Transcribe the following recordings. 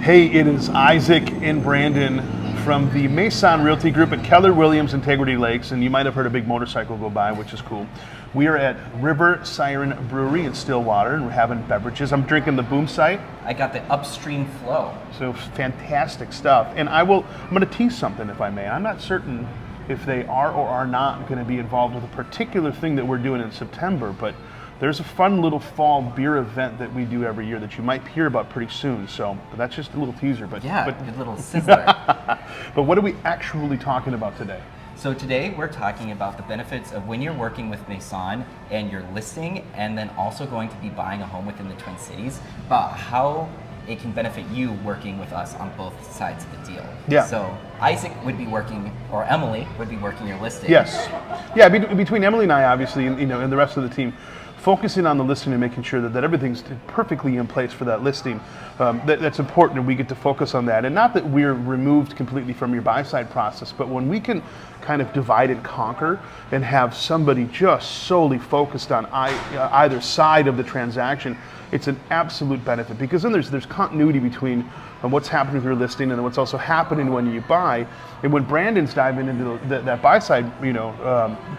Hey, it is Isaac and Brandon from the Maison Realty Group at Keller Williams Integrity Lakes, and you might have heard a big motorcycle go by, which is cool. We are at Siren Brewery in Stillwater, and we're having beverages. I'm drinking the Boom Sight. I got the Upstream Flow. So fantastic stuff. And I'm going to tease something, if I may. I'm not certain if they are or are not going to be involved with a particular thing that we're doing in September, but there's a fun little fall beer event that we do every year that you might hear about pretty soon. So that's just a little teaser. But good little sizzler. But what are we actually talking about today? So today we're talking about the benefits of when you're working with Maison and you're listing and then also going to be buying a home within the Twin Cities, about how it can benefit you working with us on both sides of the deal. Yeah. So Isaac would be working, or Emily would be working your listing. Yes. Yeah, between Emily and I, obviously, and the rest of the team, focusing on the listing and making sure that everything's perfectly in place for that listing, that's important, and we get to focus on that. And not that we're removed completely from your buy-side process, but when we can kind of divide and conquer and have somebody just solely focused on either side of the transaction, it's an absolute benefit, because then there's continuity between what's happening with your listing and what's also happening when you buy. And when Brandon's diving into that buy-side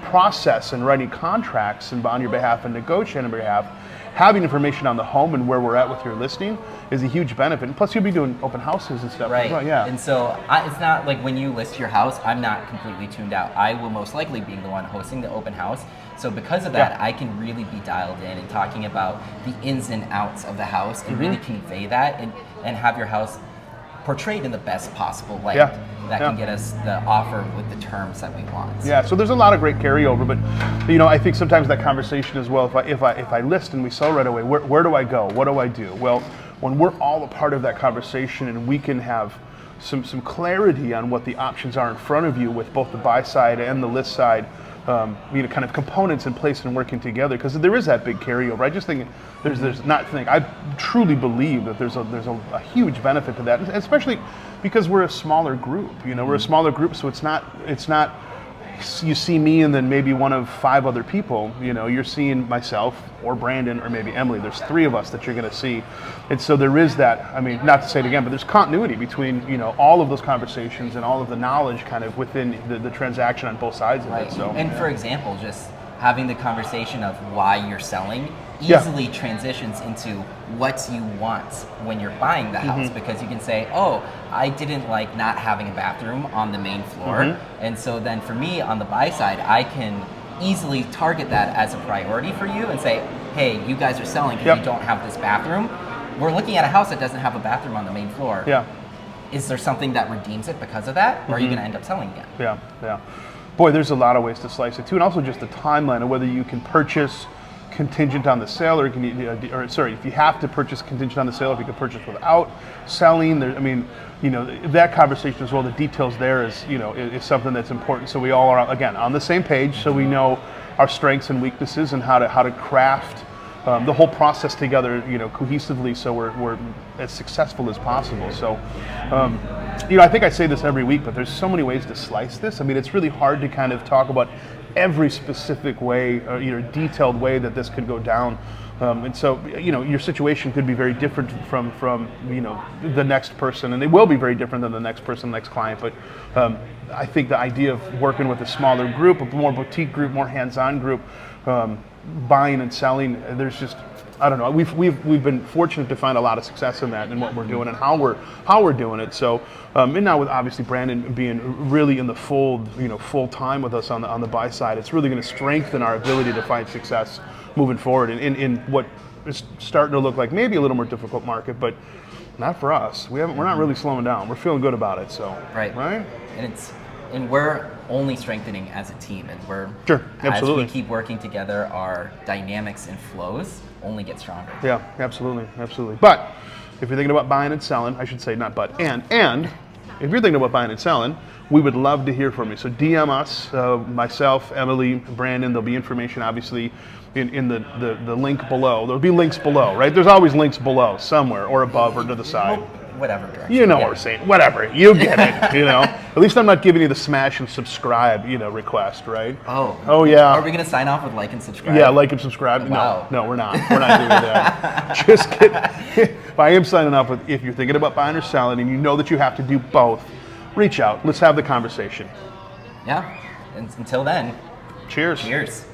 process and writing contracts and on your behalf and negotiating on your behalf, having information on the home and where we're at with your listing is a huge benefit. And plus, you'll be doing open houses and stuff. Right. As well. Yeah. And so it's not like when you list your house, I'm not completely tuned out. I will most likely be the one hosting the open house. So because of that, I can really be dialed in and talking about the ins and outs of the house and really convey that and have your house portrayed in the best possible light that can get us the offer with the terms that we want. Yeah, so there's a lot of great carryover, but I think sometimes that conversation as well, if I list and we sell right away, where do I go? What do I do? Well, when we're all a part of that conversation and we can have some clarity on what the options are in front of you with both the buy side and the list side, kind of components in place and working together, because there is that big carryover. I just think I truly believe that there's a huge benefit to that, especially because we're a smaller group. We're a smaller group, so it's not you see me and then maybe one of 5 other people. You're seeing myself or Brandon or maybe Emily. There's 3 of us that you're going to see, and so there is that. I mean, not to say it again, but there's continuity between all of those conversations and all of the knowledge kind of within the transaction on both sides of it. So, and for example, just having the conversation of why you're selling easily transitions into what you want when you're buying the house, because you can say, oh, I didn't like not having a bathroom on the main floor, and so then for me on the buy side, I can easily target that as a priority for you and say, hey, you guys are selling because you don't have this bathroom. We're looking at a house that doesn't have a bathroom on the main floor. Yeah. Is there something that redeems it because of that, or are you going to end up selling again? Yeah. Boy, there's a lot of ways to slice it too, and also just the timeline of whether you can purchase contingent on the sale, or if you have to purchase contingent on the sale, if you can purchase without selling. That conversation as well. The details there is something that's important. So we all are again on the same page, so we know our strengths and weaknesses and how to craft the whole process together, cohesively, so we're as successful as possible. So, I think I say this every week, but there's so many ways to slice this. I mean, it's really hard to kind of talk about every specific way, or detailed way that this could go down. And so, your situation could be very different from the next person, and it will be very different than the next person, next client. But I think the idea of working with a smaller group, a more boutique group, more hands-on group, buying and selling, there's just, I don't know. We've been fortunate to find a lot of success in that and what we're doing and how we're doing it. So, and now with obviously Brandon being really in the fold, full time with us on the buy side, it's really going to strengthen our ability to find success moving forward in what is starting to look like maybe a little more difficult market, but not for us. We're not really slowing down. We're feeling good about it. So right. And we're only strengthening as a team, and as we keep working together, our dynamics and flows only get stronger. Yeah, absolutely. But if you're thinking about buying and selling, I should say not but, and if you're thinking about buying and selling, we would love to hear from you. So DM us, myself, Emily, Brandon. There'll be information obviously in the link below. There'll be links below, right? There's always links below somewhere or above or to the side. Whatever direction. What we're saying. Whatever. You get it. At least I'm not giving you the smash and subscribe, request, right? Oh yeah. Are we going to sign off with like and subscribe? Yeah, like and subscribe. Wow. No, we're not. We're not doing that. Just kidding. But I am signing off with, if you're thinking about buying or selling and you know that you have to do both, reach out. Let's have the conversation. Yeah. And until then, Cheers. cheers.